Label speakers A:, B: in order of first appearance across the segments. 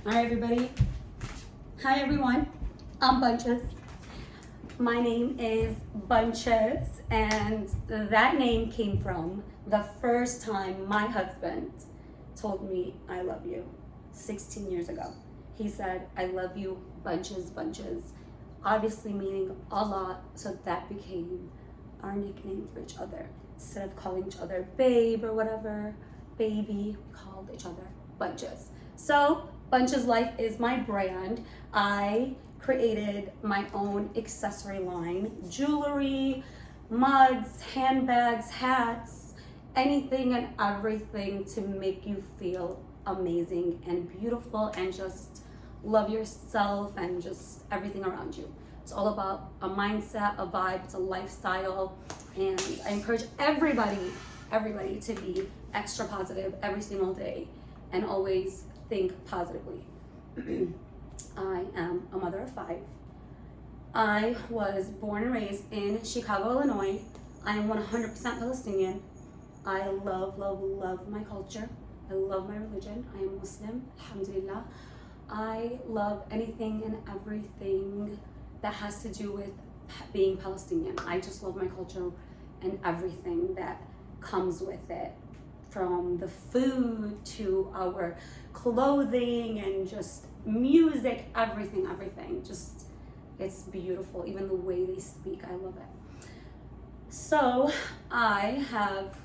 A: Hi everybody. Hi everyone. I'm Bunches. My name is Bunches, and that name came from the first time my husband told me I love you 16 years ago. He said, I love you, Bunches, Bunches, obviously meaning a lot, so that became our nickname for each other. Instead of calling each other babe or whatever, baby, we called each other Bunches. So Bunches Life is my brand. I created my own accessory line, jewelry, mugs, handbags, hats, anything and everything to make you feel amazing and beautiful and just love yourself and just everything around you. It's all about a mindset, a vibe, it's a lifestyle, and I encourage everybody to be extra positive every single day and always think positively. I am a mother of 5. I was born and raised in Chicago, Illinois. I am 100% Palestinian. I love my culture. I love my religion. I am Muslim, alhamdulillah. I love anything and everything that has to do with being Palestinian. I just love my culture and everything that comes with it, from the food to our clothing and just music, everything. Just, it's beautiful. Even the way they speak, I love it. So I have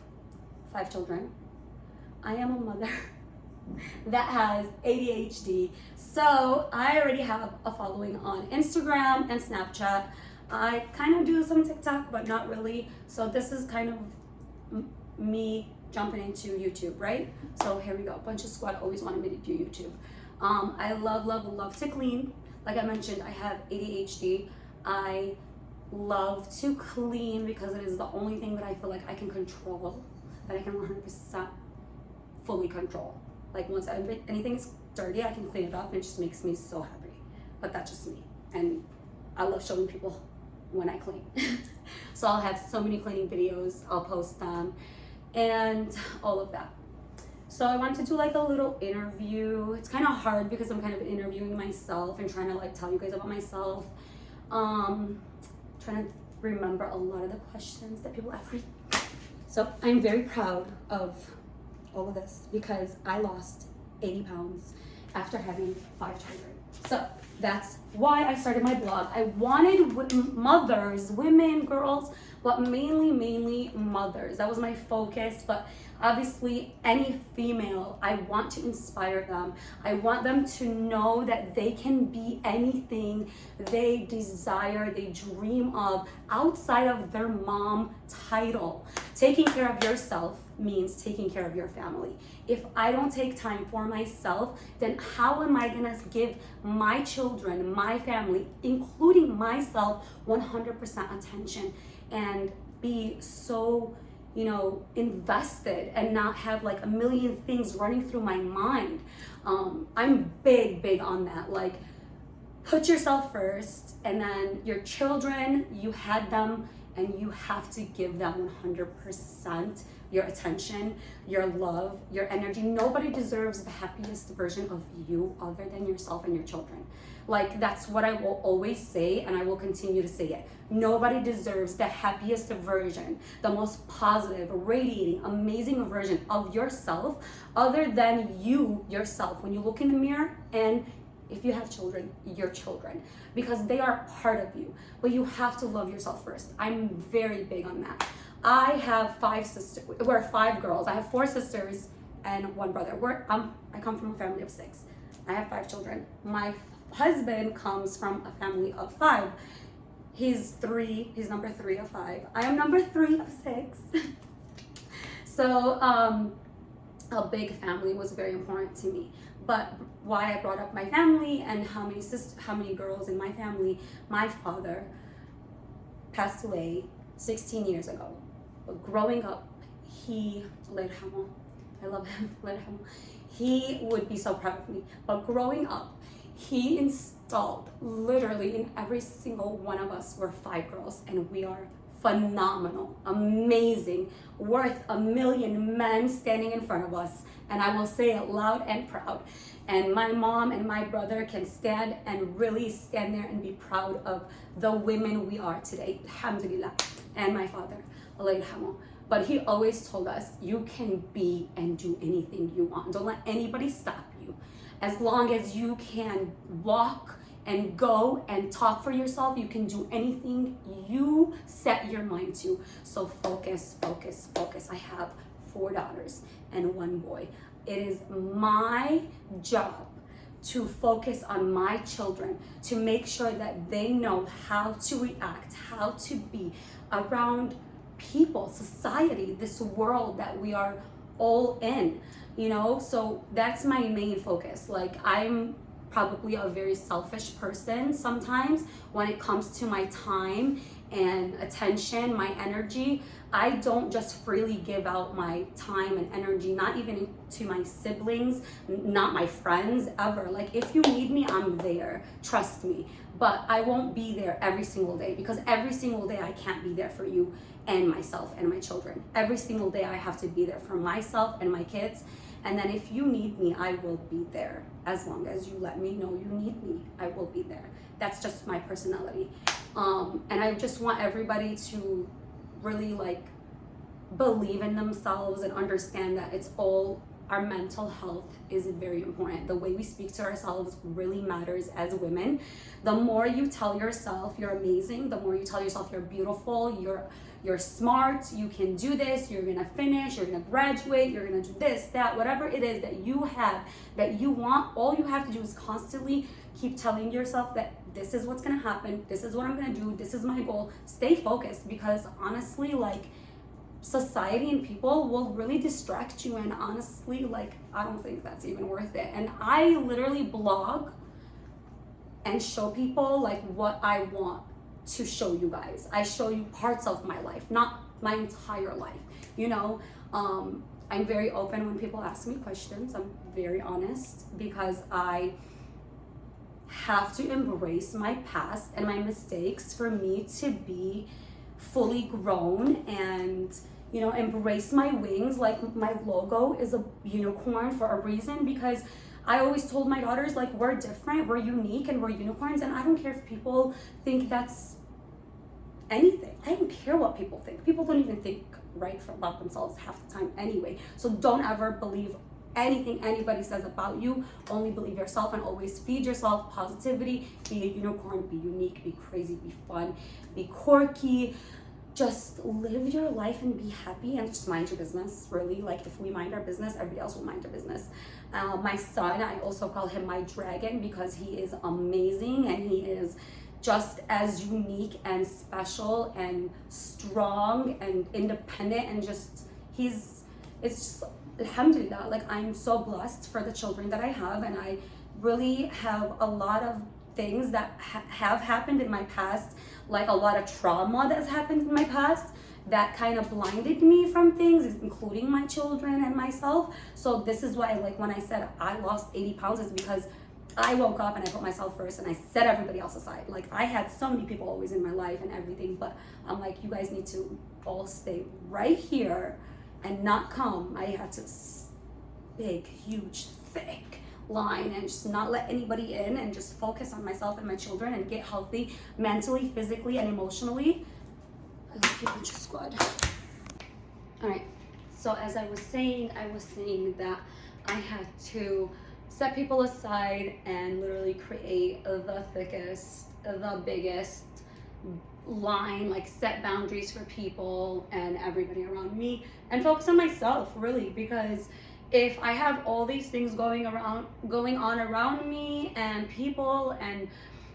A: 5 children. I am a mother that has ADHD. So I already have a following on Instagram and Snapchat. I kind of do some TikTok, but not really. So this is kind of me jumping into YouTube, right? So here we go. Bunches Squad always wanted me to do YouTube. I love to clean. Like I mentioned, I have ADHD. I love to clean because it is the only thing that I feel like I can control, that I can 100% fully control. Like once anything is dirty, I can clean it up and it just makes me so happy. But that's just me. And I love showing people when I clean. So I'll have so many cleaning videos, I'll post them and all of that. So I wanted to do like a little interview. It's kind of hard because I'm kind of interviewing myself and trying to like tell you guys about myself. Trying to remember a lot of the questions that people ask me. So I'm very proud of all of this because I lost 80 pounds after having 5 children. So that's why I started my blog. I wanted mothers, women, girls, but mainly mothers. That was my focus. But obviously any female, I want to inspire them. I want them to know that they can be anything they desire, they dream of outside of their mom title. Taking care of yourself means taking care of your family. If I don't take time for myself, then how am I gonna give my children, my family, including myself, 100% attention and be so, invested and not have like a million things running through my mind? I'm big on that. Like, put yourself first, and then your children, you had them and you have to give them 100% your attention, your love, your energy. Nobody deserves the happiest version of you other than yourself and your children. Like, that's what I will always say, and I will continue to say it. Nobody deserves the happiest version, the most positive, radiating, amazing version of yourself other than you yourself. When you look in the mirror, and if you have children, your children, because they are part of you, but you have to love yourself first. I'm very big on that. I have 5 sisters. We're 5 girls. I have 4 sisters and 1 brother. I come from a family of 6. I have 5 children. My husband comes from a family of 5. He's number 3 of 5. I am number 3 of 6. So a big family was very important to me. But why I brought up my family and how many girls in my family, my father passed away 16 years ago. But growing up, I love him, he would be so proud of me. But growing up, he installed literally in every single one of us, we're 5 girls and we are phenomenal, amazing, worth a million men standing in front of us. And I will say it loud and proud. And my mom and my brother can stand and really stand there and be proud of the women we are today, alhamdulillah. And my father, Allah yarhamu. But he always told us, you can be and do anything you want. Don't let anybody stop you. As long as you can walk and go and talk for yourself, you can do anything you set your mind to. So focus, focus, focus. I have 4 daughters and 1 boy. It is my job to focus on my children, to make sure that they know how to react, how to be around people, society, this world that we are all in, you know? So that's my main focus. Like, I'm probably a very selfish person sometimes when it comes to my time and attention, my energy. I don't just freely give out my time and energy, not even to my siblings, not my friends, ever. Like, if you need me, I'm there, trust me. But I won't be there every single day, because every single day I can't be there for you and myself and my children. Every single day I have to be there for myself and my kids. And then if you need me, I will be there. As long as you let me know you need me, I will be there. That's just my personality. And I just want everybody to really like believe in themselves and understand that it's all, our mental health is very important. The way we speak to ourselves really matters as women. The more you tell yourself you're amazing, the more you tell yourself you're beautiful, you're smart, you can do this, you're gonna finish, you're gonna graduate, you're gonna do this, that, whatever it is that you have, that you want, all you have to do is constantly keep telling yourself that this is what's gonna happen, this is what I'm gonna do, this is my goal. Stay focused, because honestly, like, society and people will really distract you, and honestly, like, I don't think that's even worth it. And I literally blog and show people like what I want to show you guys. I show you parts of my life, not my entire life, you know. I'm very open when people ask me questions. I'm very honest, because I have to embrace my past and my mistakes for me to be fully grown and, you know, embrace my wings. Like, my logo is a unicorn for a reason, because I always told my daughters, like, we're different, we're unique, and we're unicorns. And I don't care if people think that's anything. I don't care what people think. People don't even think right about themselves half the time anyway. So don't ever believe anything anybody says about you. Only believe yourself, and always feed yourself positivity. Be a unicorn, be unique, be crazy, be fun, be quirky. Just live your life and be happy, and just mind your business, really. Like, if we mind our business, everybody else will mind their business. My son, I also call him my dragon, because he is amazing, and he is just as unique and special and strong and independent, and just, it's just, alhamdulillah, like, I'm so blessed for the children that I have. And I really have a lot of things that have happened in my past, like a lot of trauma that's happened in my past, that kind of blinded me from things, including my children and myself. So this is why, like, when I said I lost 80 pounds, is because I woke up and I put myself first, and I set everybody else aside. Like, I had so many people always in my life and everything, but I'm like, you guys need to all stay right here and not come. I had to big, huge, thick line, and just not let anybody in, and just focus on myself and my children, and get healthy mentally, physically, and emotionally. I love you, Bunch Squad. All right, so as I was saying that I had to set people aside and literally create the thickest, the biggest line, like, set boundaries for people and everybody around me, and focus on myself, really. Because if I have all these things going on around me, and people, and,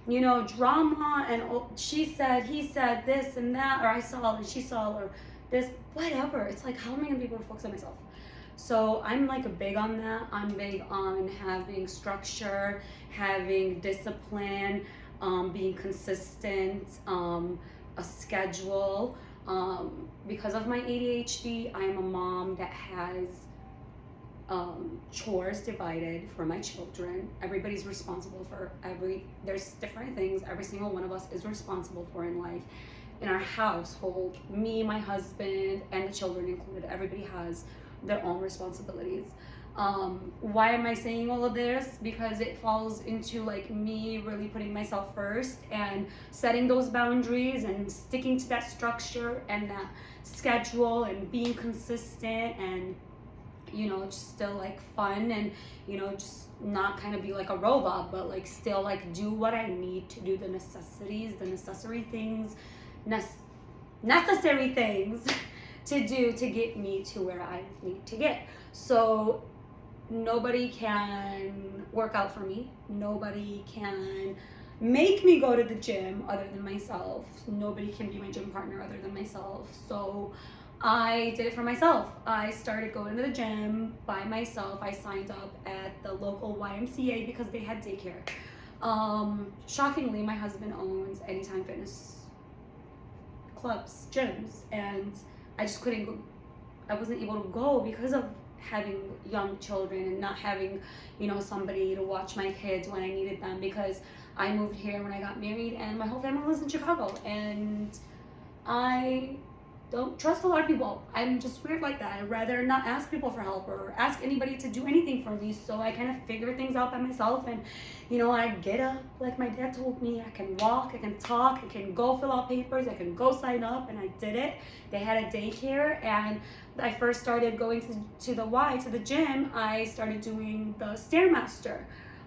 A: you know, drama, and she said, he said, this and that, or I saw and she saw, or this, whatever, it's like, how am I gonna be able to focus on myself? So I'm like big on that. I'm big on having structure, having discipline, being consistent, a schedule. Because of my ADHD, I'm a mom that has chores divided for my children. Everybody's responsible for there's different things every single one of us is responsible for in life. in our household, me, my husband, and the children included, everybody has their own responsibilities. Why am I saying all of this? Because it falls into like me really putting myself first and setting those boundaries and sticking to that structure and that schedule and being consistent and, you know, just still like fun and, you know, just not kind of be like a robot, but like still like do what I need to do, the necessary things to do to get me to where I need to get. So nobody can work out for me. Nobody can make me go to the gym other than myself. Nobody can be my gym partner other than myself. So I did it for myself. I started going to the gym by myself. I signed up at the local YMCA because they had daycare. Shockingly, my husband owns Anytime Fitness clubs, gyms, and I just couldn't go. I wasn't able to go because of having young children and not having, you know, somebody to watch my kids when I needed them, because I moved here when I got married and my whole family lives in Chicago and I don't trust a lot of people. I'm just weird like that. I'd rather not ask people for help or ask anybody to do anything for me. So I kind of figure things out by myself. And, you know, I get up, like my dad told me, I can walk, I can talk, I can go fill out papers, I can go sign up. And I did it. They had a daycare. And I first started going to the gym, I started doing the Stairmaster.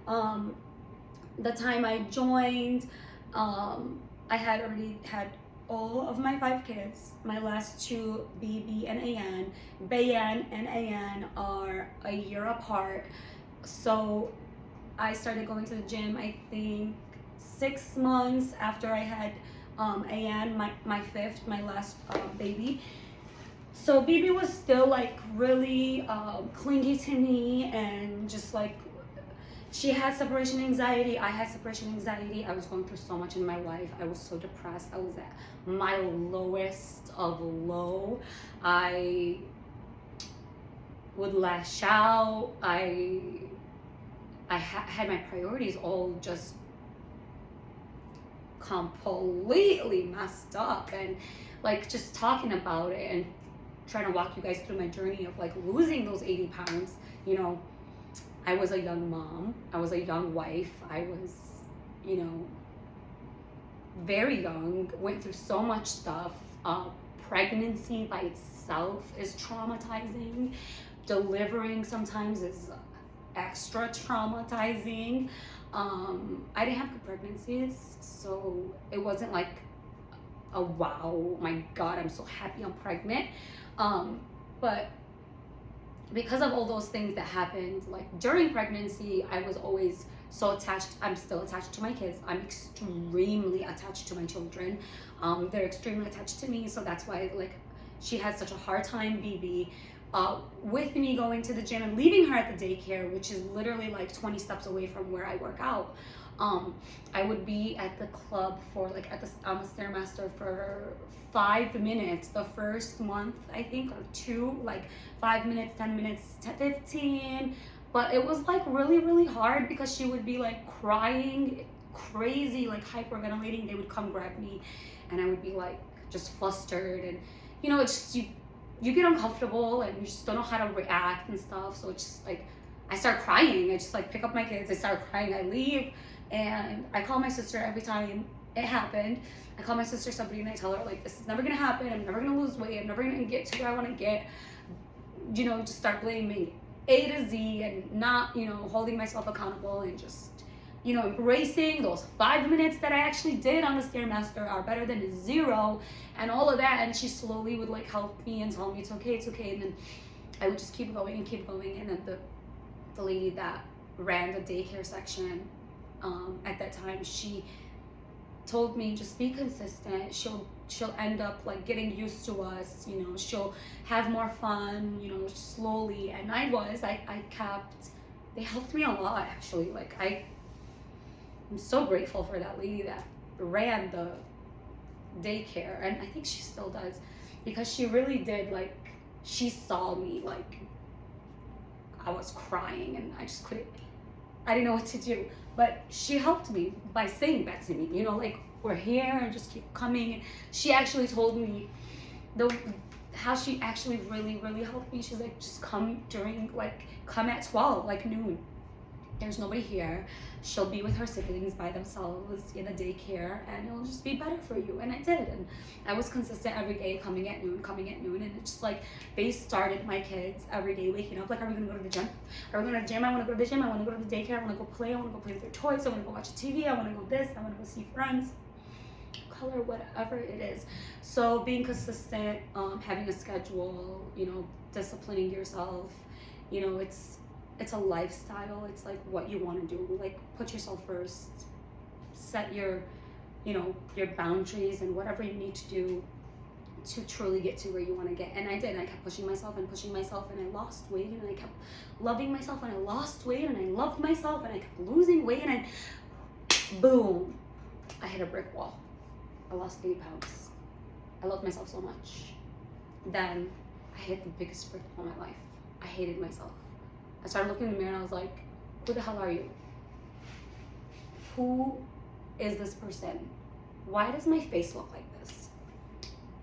A: The time I joined, I had already had all of my 5 kids. My last 2, BB and AN. Bayan and AN are a year apart. So I started going to the gym, I think 6 months after I had AN, my 5th, my last baby. So BB was still like really clingy to me and just like, she had separation anxiety, I had separation anxiety. I was going through so much in my life. I was so depressed. I was at my lowest of low. I would lash out. I had my priorities all just completely messed up, and like just talking about it and trying to walk you guys through my journey of like losing those 80 pounds, you know, I was a young mom, I was a young wife, I was, you know, very young, went through so much stuff. Pregnancy by itself is traumatizing. Delivering sometimes is extra traumatizing. I didn't have good pregnancies, so it wasn't like a wow, my God, I'm so happy I'm pregnant. But because of all those things that happened, like during pregnancy, I was always so attached. I'm still attached to my kids. I'm extremely attached to my children. They're extremely attached to me. So that's why like she had such a hard time, BB, with me going to the gym and leaving her at the daycare, which is literally like 20 steps away from where I work out. I would be at the club for like on the Stairmaster for 5 minutes the first month, I think, or 2, like 5 minutes, 10 minutes, 15. But it was like really, really hard because she would be like crying, crazy, like hyperventilating. They would come grab me and I would be like just flustered, and you know, it's just you get uncomfortable and you just don't know how to react and stuff. So it's just like I start crying. I just like pick up my kids, I start crying, I leave. And I call my sister every time it happened. I call my sister somebody and I tell her like, this is never gonna happen. I'm never gonna lose weight. I'm never gonna get to where I want to get. You know, just start blaming A to Z and not, you know, holding myself accountable and just, you know, embracing those 5 minutes that I actually did on the Stairmaster are better than 0 and all of that. And she slowly would like help me and tell me it's okay. And then I would just keep going. And then the lady that ran the daycare section, at that time, she told me just be consistent. She'll end up like getting used to us, you know, she'll have more fun, you know, slowly. And I kept, they helped me a lot actually. Like I'm so grateful for that lady that ran the daycare, and I think she still does, because she really did, like, she saw me, like, I was crying and I just couldn't, I didn't know what to do. But she helped me by saying that to me, you know, like, we're here and just keep coming. And she actually told me how she actually really helped me. She's like, just come at 12, like noon. There's nobody here. She'll be with her siblings by themselves in a daycare, and it'll just be better for you. And I did, and I was consistent every day, coming at noon, and it's just like they started my kids every day waking up like, are we gonna go to the gym? Are we going to the gym? I want to go to the gym. I want to go to the daycare. I want to go play. I want to go play with their toys. I want to go watch TV. I want to go this. I want to go see friends. Color, whatever it is. So being consistent, having a schedule, disciplining yourself, it's a lifestyle. It's like what you want to do. Like, put yourself first, set your boundaries and whatever you need to do to truly get to where you want to get. And I did. I kept pushing myself, and I lost weight, and I kept loving myself, and I lost weight, and I loved myself, and I kept losing weight, and boom, I hit a brick wall. I lost 8 pounds. I loved myself so much. Then I hit the biggest brick wall of my life. I hated myself. I started looking in the mirror and I was like, who the hell are you? Who is this person? Why does my face look like this?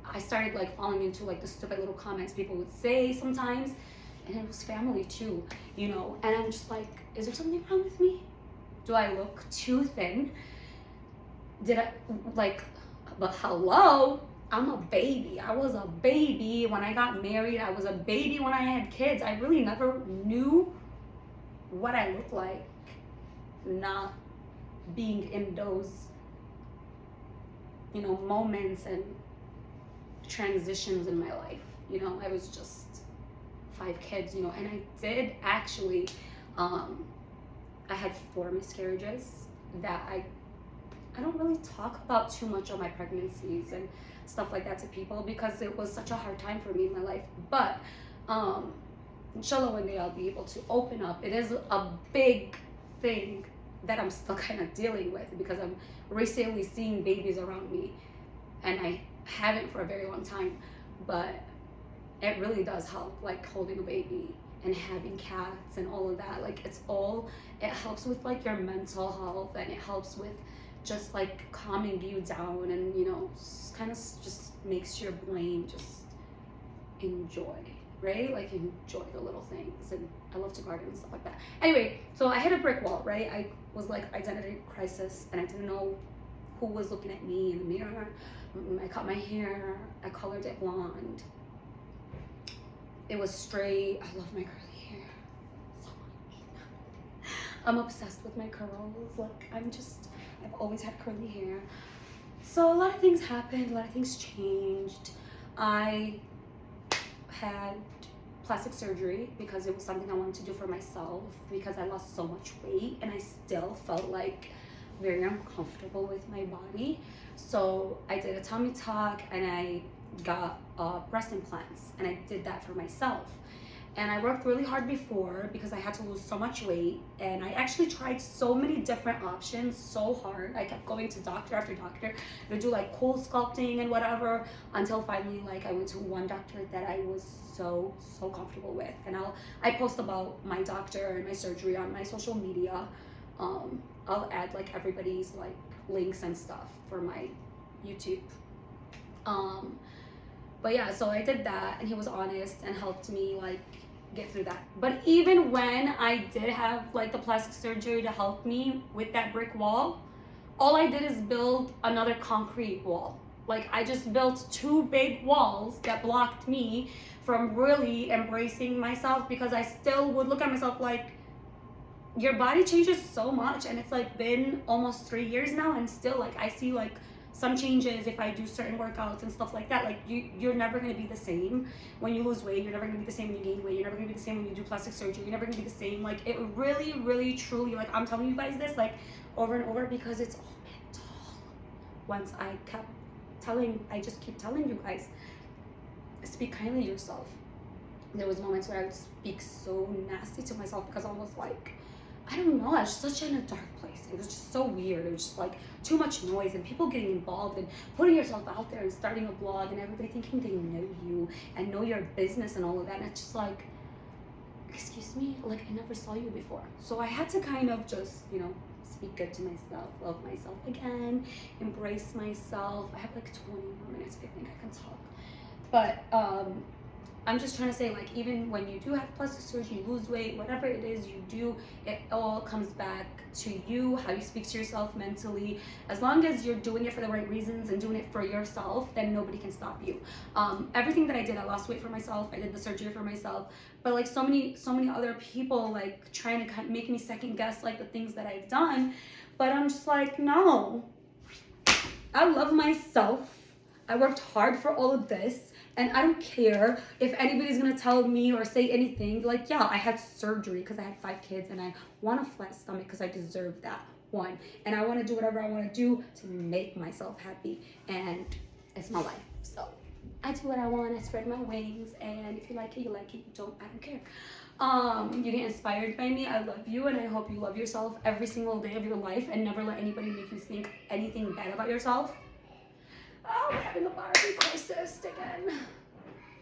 A: I started falling into the stupid little comments people would say sometimes, and it was family too, and I'm just like, is there something wrong with me? Do I look too thin? But hello, I'm a baby. I was a baby when I got married. I was a baby when I had kids. I really never knew what I looked like not being in those, moments and transitions in my life. I was just 5 kids, and I did actually, I had 4 miscarriages that I don't really talk about too much on my pregnancies and stuff like that to people because it was such a hard time for me in my life. But inshallah, one day I'll be able to open up. It is a big thing that I'm still kind of dealing with because I'm recently seeing babies around me, and I haven't for a very long time. But it really does help, holding a baby and having cats and all of that. It helps with your mental health, and it helps with just calming you down, and kind of just makes your brain just enjoy, right? Enjoy the little things. And I love to garden and stuff like that. Anyway, so I hit a brick wall, right? I was identity crisis, and I didn't know who was looking at me in the mirror. I cut my hair, I colored it blonde. It was straight. I love my curly hair so much. I'm obsessed with my curls. I've always had curly hair. So a lot of things happened, a lot of things changed. I had plastic surgery because it was something I wanted to do for myself because I lost so much weight and I still felt very uncomfortable with my body. So I did a tummy tuck and I got breast implants, and I did that for myself. And I worked really hard before because I had to lose so much weight, and I actually tried so many different options so hard. I kept going to doctor after doctor to do cool sculpting and whatever, until finally I went to one doctor that I was so comfortable with. And I post about my doctor and my surgery on my social media. I'll add everybody's links and stuff for my YouTube. But yeah, so I did that, and he was honest and helped me get through that. But even when I did have the plastic surgery to help me with that brick wall, all I did is build another concrete wall. I just built 2 big walls that blocked me from really embracing myself, because I still would look at myself your body changes so much, and it's been almost 3 years now, and still I see some changes if I do certain workouts and stuff like that. You're never going to be the same when you lose weight. You're never going to be the same when you gain weight. You're never going to be the same when you do plastic surgery. You're never going to be the same. It really truly, I'm telling you guys this over and over, because it's all mental. Once I just keep telling you guys, speak kindly to yourself. There was moments where I would speak so nasty to myself because I was I don't know, I was such in a dark place. It was just so weird. It was just too much noise and people getting involved and putting yourself out there and starting a blog and everybody thinking they know you and know your business and all of that. And it's just excuse me, I never saw you before. So I had to kind of just, speak good to myself, love myself again, embrace myself. I have like 20 more minutes, I think I can talk. But I'm just trying to say, like, even when you do have plastic surgery, you lose weight, whatever it is you do, it all comes back to you, how you speak to yourself mentally. As long as you're doing it for the right reasons and doing it for yourself, then nobody can stop you. Everything that I did, I lost weight for myself, I did the surgery for myself, but like so many other people like trying to make me second guess like the things that I've done. But I'm just like, no, I love myself. I worked hard for all of this. And I don't care if anybody's gonna tell me or say anything. Like, yeah, I had surgery because I had 5 kids and I want a flat stomach because I deserve that, one. And I want to do whatever I want to do to make myself happy. And it's my life. So I do what I want. I spread my wings. And if you like it, you like it. You don't, I don't care. You get inspired by me. I love you. And I hope you love yourself every single day of your life and never let anybody make you think anything bad about yourself. Oh, we're having a Barbie crisis again.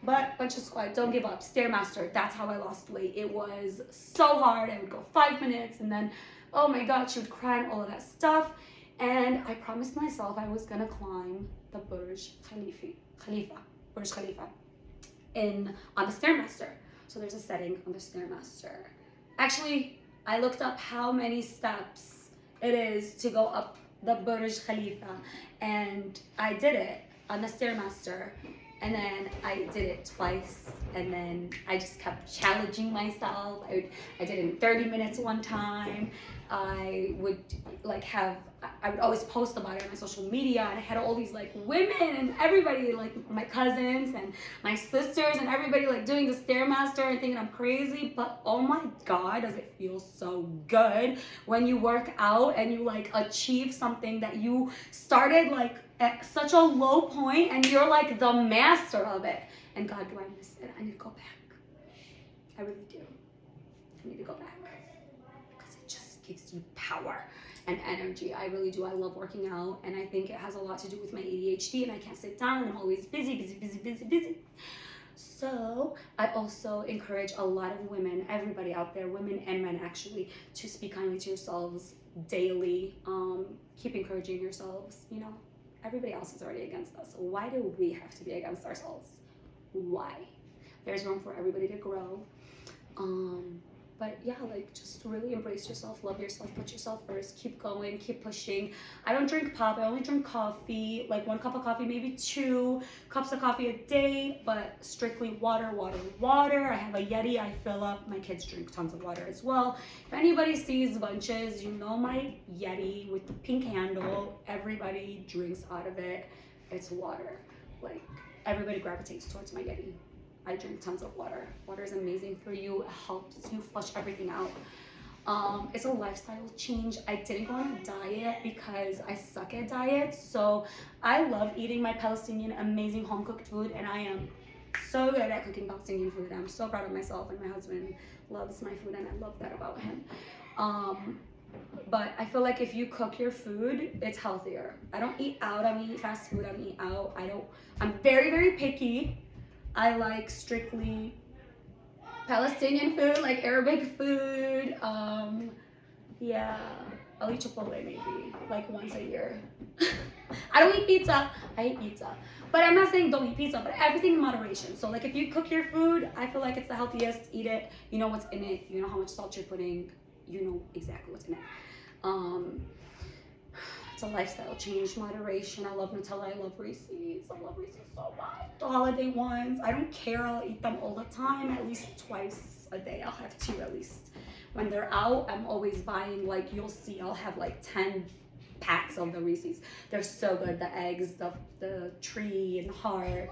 A: But Bunch of Squad, don't give up. Stairmaster, that's how I lost weight. It was so hard. I would go 5 minutes and then, oh my God, she would cry and all of that stuff. And I promised myself I was gonna climb the Burj Khalifa, on the Stairmaster. So there's a setting on the Stairmaster. Actually, I looked up how many steps it is to go up the Burj Khalifa, and I did it on the Stairmaster, and then I did it twice, and then I just kept challenging myself. I did it in 30 minutes one time. I would always post about it on my social media, and I had all these like women and everybody, like my cousins and my sisters and everybody like doing the Stairmaster and thinking I'm crazy. But oh my God, does it feel so good when you work out and you like achieve something that you started like at such a low point and you're like the master of it. And God, do I miss it? I need to go back. I really do. I need to go back. Gives you power and energy. I really do. I love working out, and I think it has a lot to do with my ADHD, and I can't sit down, and I'm always busy. So I also encourage a lot of women, everybody out there, women and men actually, to speak kindly to yourselves daily. Keep encouraging yourselves. You know, everybody else is already against us. So why do we have to be against ourselves? Why? There's room for everybody to grow. But yeah, like just really embrace yourself, love yourself, put yourself first, keep going, keep pushing. I don't drink pop, I only drink coffee, like 1 cup of coffee, maybe 2 cups of coffee a day, but strictly water. I have a Yeti, I fill up, my kids drink tons of water as well. If anybody sees Bunches, you know my Yeti with the pink handle, everybody drinks out of it. It's water. Like everybody gravitates towards my Yeti. I drink tons of water. Water is amazing for you. It helps you flush everything out. It's a lifestyle change. I didn't go on a diet because I suck at diets. So I love eating my Palestinian amazing home cooked food, and I am so good at cooking Palestinian food. I'm so proud of myself, and my husband loves my food, and I love that about him. But I feel like if you cook your food, it's healthier. I don't eat out. I don't eat fast food. I don't eat out. I'm very, very picky. I like strictly Palestinian food, like Arabic food. Yeah, I'll eat Chipotle maybe like once a year. I don't eat pizza. I eat pizza. But I'm not saying don't eat pizza, but everything in moderation. So like if you cook your food, I feel like it's the healthiest. Eat it. You know what's in it. You know how much salt you're putting. You know exactly what's in it. It's a lifestyle change, moderation. I love Nutella. I love Reese's. I love Reese's so much. The holiday ones. I don't care. I'll eat them all the time. At least twice a day. I'll have 2 at least. When they're out, I'm always buying, like, you'll see, I'll have like 10 packs of the Reese's. They're so good. The eggs, the tree and heart.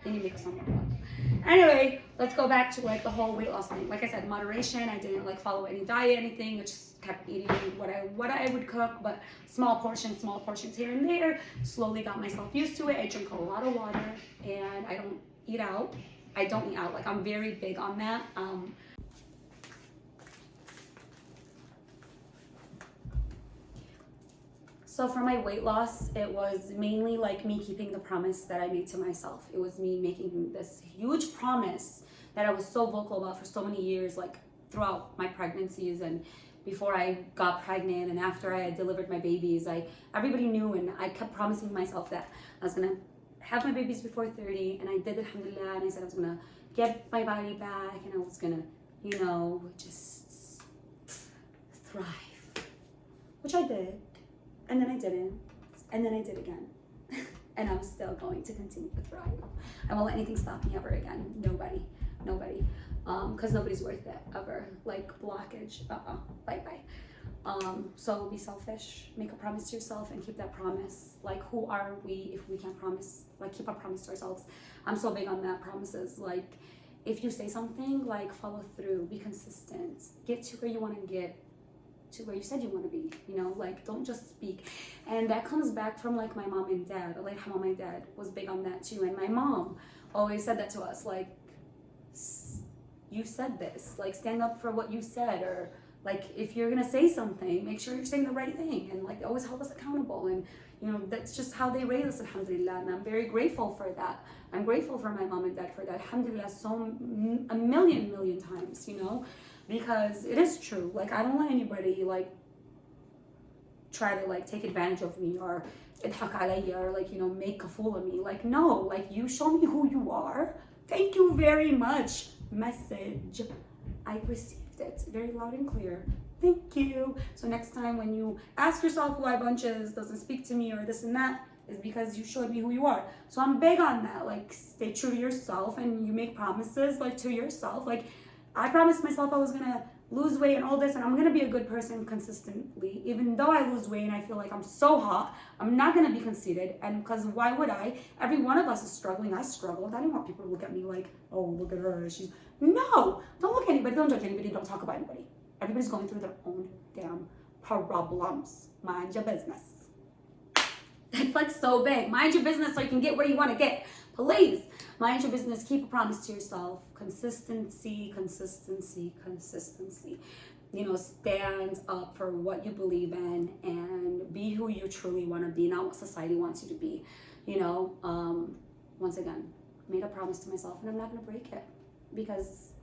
A: Then you make some of them. Anyway, let's go back to like the whole weight loss thing. Like I said, moderation. I didn't like follow any diet, anything. I just kept eating what I would cook, but small portions here and there. Slowly got myself used to it. I drink a lot of water, and I don't eat out. Like I'm very big on that. So for my weight loss, it was mainly like me keeping the promise that I made to myself. It was me making this huge promise that I was so vocal about for so many years, like throughout my pregnancies and before I got pregnant and after I had delivered my babies. Everybody knew, and I kept promising myself that I was gonna have my babies before 30, and I did, alhamdulillah, and I said I was gonna get my body back, and I was gonna, just thrive, which I did, and then I didn't, and then I did again. And I'm still going to continue to thrive. I won't let anything stop me ever again. Nobody. Because nobody's worth it ever. Like blockage, bye. So be selfish, make a promise to yourself and keep that promise. Like, who are we if we can't promise? Like, keep a promise to ourselves. I'm so big on that, promises. Like, if you say something, like, follow through, be consistent, get to where you want to get, to where you said you want to be, like, don't just speak. And that comes back from, like, my mom and dad. Like, how my dad was big on that too, and my mom always said that to us, like, you said this, like, stand up for what you said, or like, if you're gonna say something, make sure you're saying the right thing, and like, always hold us accountable. And that's just how they raised us, alhamdulillah, and I'm very grateful for that. I'm grateful for my mom and dad for that, alhamdulillah, a million times, because it is true. Like, I don't let anybody like try to like take advantage of me or idhak alayya, or like, make a fool of me. Like, no, like, you show me who you are. Thank you very much. Message. I received it very loud and clear. Thank you. So next time when you ask yourself why Bunches doesn't speak to me or this and that, is because you showed me who you are. So I'm big on that. Like, stay true to yourself, and you make promises like to yourself. Like, I promised myself I was gonna lose weight and all this, and I'm gonna be a good person consistently. Even though I lose weight and I feel like I'm so hot, I'm not gonna be conceited. And because why would I? Every one of us is struggling. I struggled. I didn't want people to look at me like, oh, look at her. No, don't look at anybody. Don't judge anybody. Don't talk about anybody. Everybody's going through their own damn problems. Mind your business. That's like so big. Mind your business so you can get where you want to get. Please, mind your business. Keep a promise to yourself. Consistency. Stand up for what you believe in and be who you truly want to be, not what society wants you to be. Once again, made a promise to myself, and I'm not going to break it, because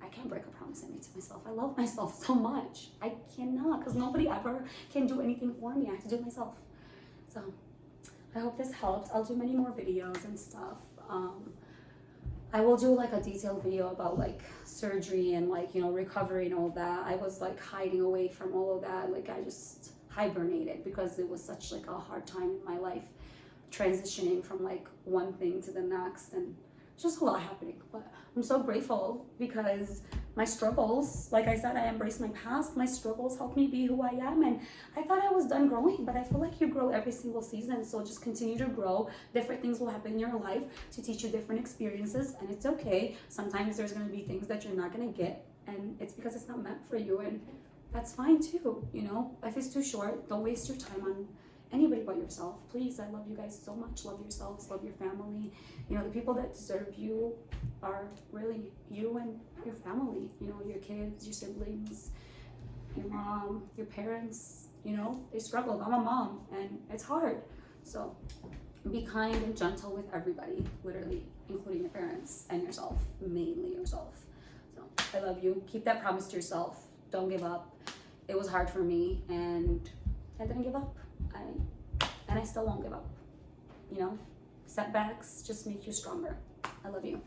A: I can't break a promise I made to myself. I love myself so much. I cannot, because nobody ever can do anything for me. I have to do it myself. So I hope this helps. I'll do many more videos and stuff. I will do like a detailed video about like surgery and like, recovery and all that. I was like hiding away from all of that. Like, I just hibernated because it was such like a hard time in my life, transitioning from like one thing to the next, and just a lot happening. But I'm so grateful because my struggles, like I said, I embraced my past. My struggles helped me be who I am, and I thought I was done growing, but I feel like you grow every single season. So just continue to grow. Different things will happen in your life to teach you different experiences, and it's okay. Sometimes there's going to be things that you're not going to get, and it's because it's not meant for you, and that's fine too. Life is too short. Don't waste your time on anybody but yourself. Please, I love you guys so much. Love yourselves, love your family. The people that deserve you are really you and your family. Your kids, your siblings, your mom, your parents. They struggle. I'm a mom, and it's hard. So be kind and gentle with everybody, literally, including your parents and yourself, mainly yourself. So I love you. Keep that promise to yourself. Don't give up. It was hard for me, and I didn't give up. And I still won't give up. Setbacks just make you stronger. I love you.